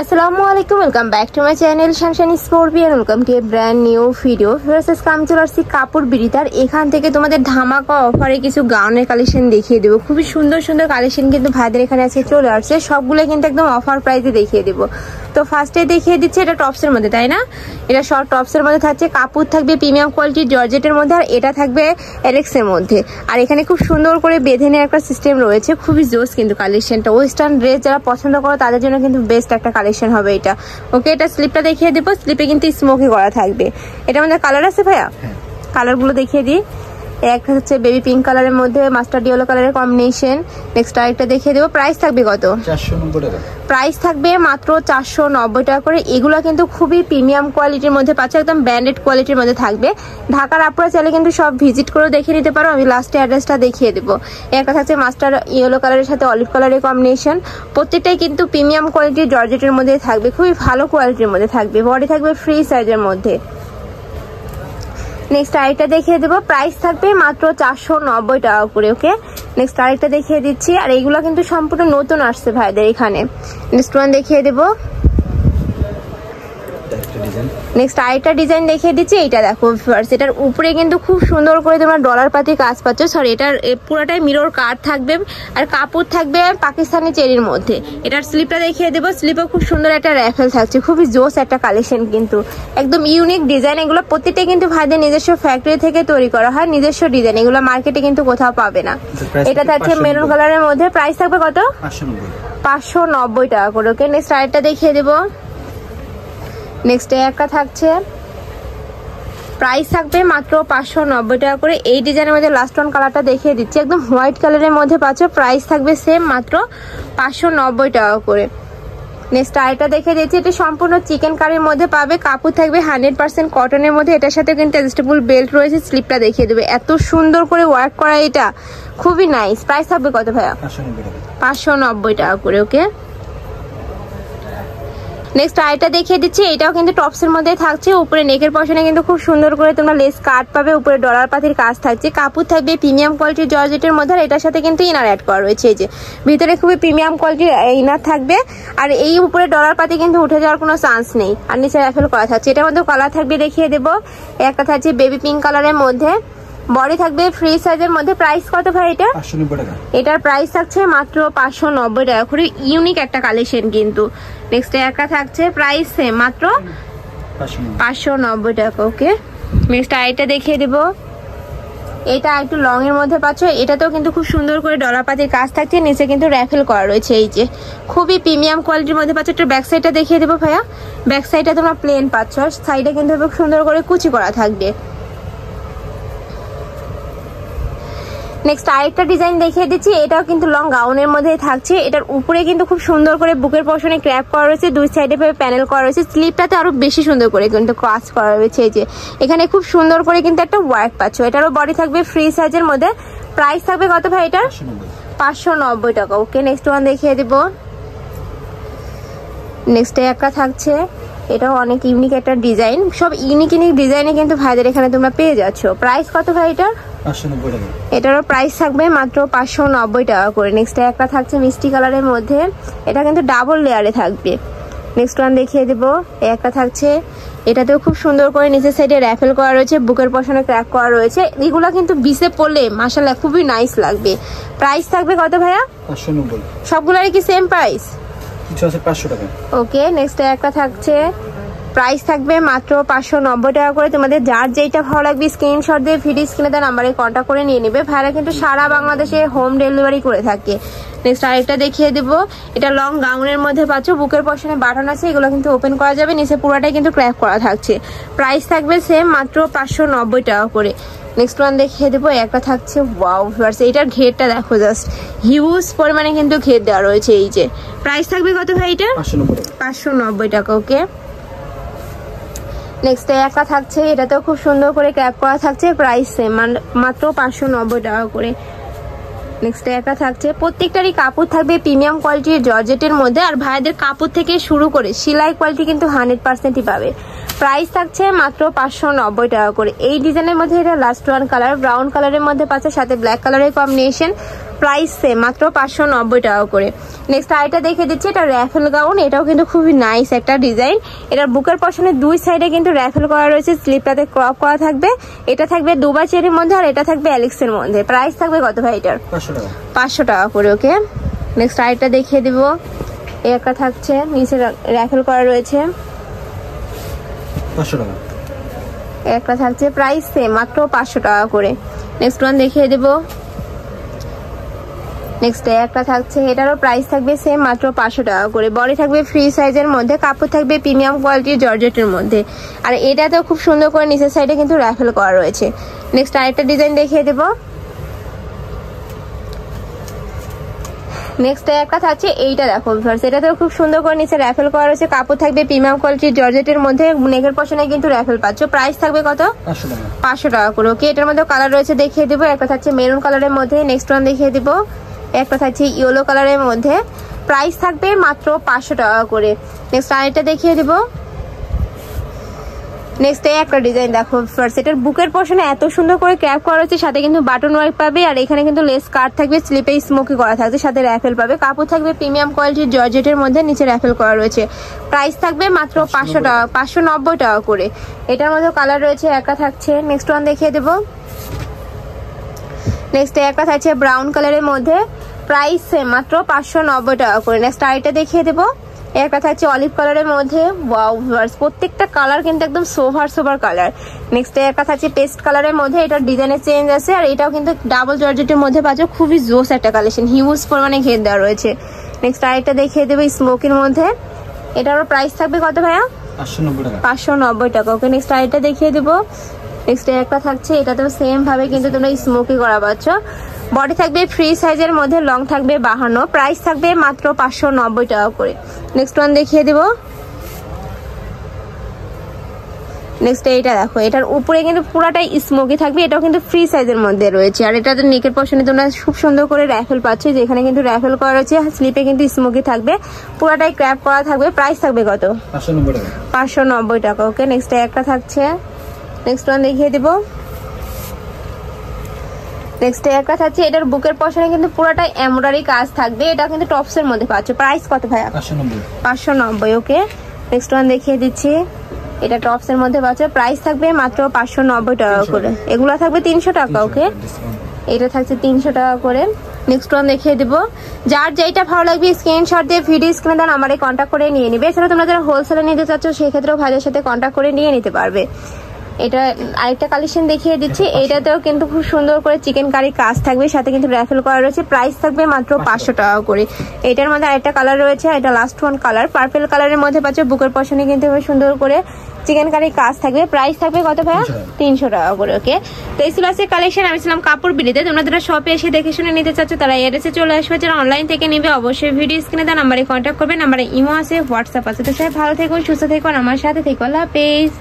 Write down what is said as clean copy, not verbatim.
আসসালামু আলাইকুম, welcome back to my channel Shanshani scorpion. Welcome to a brand new video. ভার্সেস কাম চলে আসছি কাপড় বিড়িতার। এখান থেকে তোমাদের ধামাকা অফারে কিছু গাউনের কালেকশন দেখিয়ে দেবো। খুবই সুন্দর সুন্দর কালেকশন কিন্তু ভাইদের এখানে আজকে চলে আসছে। সবগুলো কিন্তু একদম অফার প্রাইসে দেখিয়ে দেবো। তো ফার্স্টে দেখিয়ে দিচ্ছে এটা টপসের মধ্যে, তাই না? এটা শর্ট টপসের মধ্যে থাকছে, কাপড় থাকবে প্রিমিয়াম কোয়ালিটির জর্জেটের মধ্যে, আর এটা থাকবে এলেক্সের মধ্যে। আর এখানে খুব সুন্দর করে বেঁধে নেওয়ার একটা সিস্টেম রয়েছে, খুবই জোস কিন্তু কালেকশনটা। ওয়েস্টার্ন ড্রেস যারা পছন্দ করো তাদের জন্য কিন্তু বেস্ট একটা কালেকশন হবে এটা। ওকে, এটা স্লিপটা দেখিয়ে দেবো। স্লিপে কিন্তু স্মোকি করা থাকবে। এটার মধ্যে কালার আছে ভাইয়া, কালারগুলো দেখিয়ে দিই। একটা হচ্ছে বেবি পিঙ্ক কালারের মধ্যে মাস্টার্ড ইয়েলো কালারের কম্বিনেশন। নেক্সট আরেকটা দেখিয়ে দেবো। প্রাইস থাকবে কত? 490 টাকা। প্রাইস থাকবে মাত্র 490 টাকা করে। এগুলো কিন্তু খুবই প্রিমিয়াম কোয়ালিটির মধ্যে পাচ্ছে, একদম ব্র্যান্ডেড কোয়ালিটির মধ্যে থাকবে। ঢাকার আপনারা চাইলে কিন্তু সব ভিজিট করে দেখে নিতে পারো। আমি লাস্টে অ্যাড্রেসটা দেখিয়ে দেবো। একটা থাকছে মাস্টার্ড ইয়েলো কালারের সাথে অলিভ কালারের কম্বিনেশন। প্রত্যেকটাই কিন্তু প্রিমিয়াম কোয়ালিটির জর্জেটের মধ্যে থাকবে, খুবই ভালো কোয়ালিটির মধ্যে থাকবে। বডি থাকবে ফ্রি সাইজের মধ্যে। নেক্সট আরেকটা দেখিয়ে দেবো। প্রাইস থাকবে মাত্র 490 টাকা করে। ওকে, নেক্সট আরেকটা দেখিয়ে দিচ্ছি। আর এইগুলো কিন্তু সম্পূর্ণ নতুন আসছে ভাইদের এখানে। নেক্সট ওয়ান দেখিয়ে দেবো। নেক্সট আরেকটা ডিজাইন দেখিয়ে দিচ্ছি। এইটা দেখো ফার্স্ট, এটার উপরে কিন্তু খুব সুন্দর করে তোমরা ডলার পাতি কাজ পাচ্ছ। সরি, এটার পুরোটাই মিরর কাট থাকবে আর কাপড় থাকবে পাকিস্তানি চেরির মধ্যে। এটার স্লিপটা দেখিয়ে দেবো। স্লিপে খুব সুন্দর একটা র্যাফেল থাকছে, খুবই জোস একটা কালেকশন কিন্তু, একদম ইউনিক ডিজাইন। এগুলো প্রত্যেকটাই কিন্তু ভাইদের নিজস্ব ফ্যাক্টরি থেকে তৈরি করা হয়, নিজস্ব ডিজাইন। এগুলো মার্কেটে কিন্তু কোথাও পাবে না। এটা থাকছে মেরুন কালারের মধ্যে। প্রাইস থাকবে কত? 590 টাকা করে। ওকে, নেক্সট আরেকটা দেখিয়ে দেবো। নেক্সট একটা থাকছে, প্রাইস থাকবে মাত্র 590 টাকা করে। এই ডিজাইনের মধ্যে লাস্ট ওয়ান কালারটা দেখিয়ে দিচ্ছি, একদম হোয়াইট কালারের মধ্যে পাচ্ছ। প্রাইস থাকবে সেম মাত্র 590 টাকা করে। নেক্সট আরেকটা দেখিয়ে দিচ্ছি। এটা সম্পূর্ণ চিকেন কারির মধ্যে পাবে, কাপড় থাকবে 100% কটনের মধ্যে। এটার সাথে কিন্তু অ্যাডজাস্টেবল বেল্ট রয়েছে। স্লিপটা দেখিয়ে দেবে, এত সুন্দর করে ওয়ার্ক করা, এটা খুবই নাইস। প্রাইস থাকবে কত ভাইয়া? 590 টাকা করে। ওকে, নেক্সট আইটা দেখিয়ে দিচ্ছি। এটাও কিন্তু টপসের মধ্যে থাকছে। উপরে নেকের পশনে কিন্তু খুব সুন্দর করে তোমরা লেস কাট পাবে, উপরে ডলার পাতির কাজ থাকছে। কাপড় থাকবে প্রিমিয়াম কোয়ালিটির জর্জেটের মধ্যে, আর এটার সাথে কিন্তু ইনার অ্যাড করা রয়েছে। এই যে ভিতরে খুবই প্রিমিয়াম কোয়ালিটির ইনার থাকবে, আর এই উপরে ডলার পাতি কিন্তু উঠে যাওয়ার কোনো চান্স নেই। আর নিচে র্যাফেল করা থাকছে। এটার মধ্যে কালার থাকবে দেখিয়ে দেবো। একটা থাকছে বেবি পিঙ্ক কালারের মধ্যে, বডি থাকবে ফ্রি সাইজের মধ্যে। প্রাইস কত ভাই এটা? 590 টাকা। এটার প্রাইস থাকছে মাত্র 590 টাকা। খুবই ইউনিক একটা কালেকশন কিন্তু। নেক্সট একটা থাকছে, প্রাইস সেম মাত্র 590 টাকা। ওকে, নেক্সট আইটা দেখিয়ে দেবো। এটা একটু লং এর মধ্যে পাচ্ছ। এটাতেও কিন্তু খুব সুন্দর করে ডলার পাতির কাজ থাকছে, নিচে কিন্তু র্যাফেল করা রয়েছে। এই যে খুবই প্রিমিয়াম কোয়ালিটির মধ্যে পাচ্ছ। এটার ব্যাক সাইডটা দেখিয়ে দেবো ভাইয়া। ব্যাক সাইডটা তোমরা প্লেন পাচ্ছ, সাইডে কিন্তু খুব সুন্দর করে কুচি করা থাকবে। নেক্সট আরেকটা ডিজাইন দেখিয়ে দিচ্ছি। এটাও কিন্তু লং গাউনের মধ্যে থাকছে। এটার উপরে কিন্তু খুব সুন্দর করে বুকের পশনে ক্র্যাপ করা রয়েছে, দুই সাইডে প্যানেল করা রয়েছে। স্লিপটাতে আরো বেশি সুন্দর করে কিন্তু কাজ করা রয়েছে। এই যে এখানে খুব সুন্দর করে কিন্তু একটা ওয়ার্ক পাচ্ছ। এটারও বডি থাকবে ফ্রি সাইজের মধ্যে। প্রাইস থাকবে কত ভাই এটার? 590 টাকা। ওকে, নেক্সট ওয়ান দেখিয়ে দিব। নেক্সট একটা থাকছে, এটাও অনেক ইউনিক একটা ডিজাইন। সব ইউনিক ইউনিক ডিজাইনে কিন্তু ভাইদের এখানে তোমরা পেয়ে যাচ্ছ। প্রাইস কত ভাই এটার? 590 টাকা। এটারও প্রাইস থাকবে মাত্র 590 টাকা করে। নেক্সট একটা থাকছে মিষ্টি কালারের মধ্যে, এটা কিন্তু ডাবল লেয়ারে থাকবে। নেক্সট ওয়ান দেখিয়ে দেব। একটা থাকছে, এটাতেও খুব সুন্দর করে নিচের সাইডে র্যাফেল করা রয়েছে, বুকের পশনে ক্র্যাক করা রয়েছে। এগুলো কিন্তু বিসে পড়লে মাশাআল্লাহ খুবই নাইস লাগবে। প্রাইস থাকবে কত ভাইয়া? 590। সবগুলোরই কি সেম প্রাইস? কিছু আছে 500 টাকা। ওকে, নেক্সট একটা থাকছে, প্রাইস থাকবে মাত্র 590 টাকা করে। তোমাদের যার যেটা ভালো লাগবে স্ক্রিনশট দিয়ে ভিডিও স্ক্রিনে দেওয়া নাম্বারে কন্ট্যাক্ট করে নিয়ে নেবে। ভাইরা কিন্তু সারা বাংলাদেশে হোম ডেলিভারি করে থাকে। নেক্সট আরেকটা দেখিয়ে দেবো। এটা লং গাউনের মধ্যে পাচ্ছ, বুকের পশনে বাটন আছে। এগুলো কিন্তু ওপেন করা যাবে, নিচে পুরোটাই কিন্তু ক্র্যাপ করা থাকছে। প্রাইস থাকবে সেম মাত্র 590 টাকা করে। নেক্সট ওয়ান দেখিয়ে দেবো। একটা থাকছে, ওয়াও ভিউয়ার্স, এটার ঘেরটা দেখো, জাস্ট হিউজ পরিমাণে কিন্তু ঘের দেওয়া রয়েছে। এই যে প্রাইস থাকবে কত ভাই এটা? 590 টাকা। ওকে, নেক্সট একটা থাকছে, এটাতেও খুব সুন্দর করে ক্র্যাপ করা থাকছে। প্রাইস সেম মাত্র 590 টাকা করে। নেক্সট একটা থাকছে, প্রত্যেকটারই কাপড় থাকবে প্রিমিয়াম কোয়ালিটির জর্জেটের মধ্যে, আর ভাইদের কাপড় থেকে শুরু করে সেলাই কোয়ালিটি কিন্তু 100%ই পাবে। প্রাইস থাকছে মাত্র 590 টাকা করে। এই ডিজাইনের মধ্যে এটা লাস্ট ওয়ান কালার, ব্রাউন কালারের মধ্যে পাচ্ছে, সাথে ব্ল্যাক কালারের কম্বিনেশন। প্রাইস সেম মাত্র 590 টাকা করে। নেক্সট আইটা দেখে দিচ্ছি, এটা র্যাফেল গাউন, এটাও কিন্তু খুবই নাইস একটা ডিজাইন। এটার বুকের পশনের দুই সাইডে কিন্তু র্যাফেল করা রয়েছে, স্লিপটাতে ক্রপ করা থাকবে। এটা থাকবে দুবাই চেরির মধ্যে আর এটা থাকবে অ্যালেক্সের মধ্যে। প্রাইস থাকবে কত ভাই এটার? 500 টাকা করে। ওকে, নেক্সট আইটা দেখিয়ে দিব, এই একটা থাকছে, নিচে র্যাফেল করা রয়েছে 500 টাকা। একটা থাকছে প্রাইস সেম মাত্র 500 টাকা করে। নেক্সট ওয়ান দেখিয়ে দেব, নেক্সট একটা থাকছে, এটারও প্রাইস থাকবে সেম মাত্র 500 টাকা করে। বডি থাকবে ফ্রি সাইজের মধ্যে, কাপড় থাকবে প্রিমিয়াম কোয়ালিটির জর্জেটের মধ্যে। আর এটাতেও খুব সুন্দর করে নিচের সাইডে কিন্তু র্যাফেল করা রয়েছে। নেক্সট আরেকটা ডিজাইন দেখিয়ে দেব, নেক্সট একটা থাকছে এইটা দেখো ভিউয়ার্স, এটাতেও খুব সুন্দর করে নিচে র্যাফেল করা রয়েছে, কাপড় থাকবে প্রিমিয়াম কোয়ালিটির জর্জেটের মধ্যে, নেকের পশনে কিন্তু র্যাফেল পাচ্ছ। প্রাইস থাকবে কত? 500 টাকা করে। ওকে, এটার মধ্যে কালার রয়েছে দেখিয়ে দিব, একটা থাকছে মেরুন কালারের মধ্যে, নেক্সট ওয়ান দেখিয়ে দিব, একটা থাকছে ইয়েলো কালারের মধ্যে। প্রাইস থাকবে মাত্র 500 টাকা করে। নেক্সট আরেকটা দেখিয়ে দিব, নেক্সট একটা ডিজাইন দেখো ফার্স্ট, এটার বুকের পোর্শনে এত সুন্দর করে ক্র্যাপ করা রয়েছে, সাথে কিন্তু বাটন ওয়ার্ক পাবে। আর এখানে কিন্তু লেস কাট থাকবে, স্লিপে স্মোকি করা থাকবে, সাথে র্যাফেল পাবে। কাপড় থাকবে প্রিমিয়াম কোয়ালিটির জর্জেটের মধ্যে, নিচে র্যাফেল করা রয়েছে। প্রাইস থাকবে মাত্র 500 টাকা, 590 টাকা করে। এটার মধ্যে কালার রয়েছে, একটা থাকছে, নেক্সট ওয়ান দেখিয়ে দেবো, নেক্সট একটা থাকছে ব্রাউন কালারের মধ্যে, প্রাইস মাত্র 590 টাকা করে। নেক্সট আরেকটা দেখিয়ে দেবো, একটা থাকছে অলিভ কালারের মধ্যে। ওয়াও ভিউয়ার্স, প্রত্যেকটা কালার কিন্তু একদম সোভার কালার। নেক্সট একটা থাকছে পেস্ট কালারের মধ্যে, এটার ডিজাইনের চেঞ্জ আছে। আর এটাও কিন্তু ডাবল জর্জেটের মধ্যে পাচ্ছ, খুবই জোস একটা কালেকশন, হিউজ পরিমাণে ঘের দেওয়া রয়েছে। নেক্সট আরেকটা দেখিয়ে দেবো স্মোকির মধ্যে, এটারও প্রাইস থাকবে কত ভাইয়া? 590 টাকা। 590 টাকা। ওকে, নেক্সট আরেকটা দেখিয়ে দেবো, নেক্সট একটা থাকছে, এটাতেও সেম ভাবে কিন্তু তোমরা স্মোকি করা পাচ্ছ। বডি থাকবে ফ্রি সাইজের মধ্যে, লং থাকবে 52, প্রাইস থাকবে মাত্র 590 টাকা করে। নেক্সট ওয়ান দেখিয়ে দেব, নেক্সট এইটা দেখো, এটার উপরে কিন্তু পুরাটাই স্মোকি থাকবে, এটাও কিন্তু ফ্রি সাইজের মধ্যে রয়েছে। আর এটাতে নেকের পশনে তোমরা খুব সুন্দর করে র্যাফেল পাচ্ছ, যেখানে কিন্তু র্যাফেল করা রয়েছে, স্লিপে কিন্তু স্মোকি থাকবে, পুরাটাই ক্র্যাপ করা থাকবে। প্রাইস থাকবে কত? 590 টাকা। 590 টাকা। ওকে, নেক্সট একটা থাকছে, নেক্সট ওয়ান দেখিয়ে দেব, নেক্সট একটা থাকছে, এটার বুকের পশনে কিন্তু পুরোটাই এমব্রয়ডারি কাজ থাকবে, এটা কিন্তু টপসের মধ্যে পাচ্ছ। প্রাইস কত ভাইয়া? 590। ওকে, নেক্সট ওয়ান দেখিয়ে দিচ্ছি, এটা টপসের মধ্যে পাচ্ছ, প্রাইস থাকবে মাত্র 590 টাকা করে। এগুলো থাকবে 300 টাকা। ওকে, এটা থাকছে 300 টাকা করে। নেক্সট ওয়ান দেখিয়ে দিব, যার যেটা ভালো লাগবে স্ক্রিনশট দিয়ে ভিডিও স্ক্রিনে দেন আমারে কন্ট্যাক্ট করে নিয়ে নিবে। এছাড়া তোমরা যারা হোলসেলে নিতে চাচ্ছ সেক্ষেত্রেও ভাইদের সাথে কন্ট্যাক্ট করে নিয়ে নিতে পারবে। এটা আরেকটা কালেকশন দেখিয়ে দিচ্ছি, এইটাতেও কিন্তু খুব সুন্দর করে চিকেন কারি কাজ থাকবে, সাথে কিন্তু র্যাফেল করা রয়েছে। প্রাইস থাকবে মাত্র 500 টাকা করে। এটার মধ্যে আরেকটা কালার রয়েছে, এটা লাস্ট ওয়ান কালার, পার্পল কালারের মধ্যে পাচ্ছ। বুকের পশনে কিন্তু খুব সুন্দর করে চিকেন কারি কাজ থাকবে। প্রাইস থাকবে কত ভাইয়া? 300 টাকা করে। ওকে, তো এই ছিল কালেকশন। আমি ছিলাম কাপড় বিলিতে। তোমরা যারা শপে এসে দেখে শুনে নিতে চাচ্ছ তারা এড্রেসে চলে আসবে, যারা অনলাইন থেকে নিবে অবশ্যই ভিডিও স্ক্রিনে দেওয়া নাম্বারে কন্ট্যাক্ট করবে। নাম্বারে ইমো আছে, হোয়াটসঅ্যাপ আছে। তো সবাই ভালো থেকো, সুস্থ থেকো, আমার সাথে থেকো। আল্লাহ হাফেজ।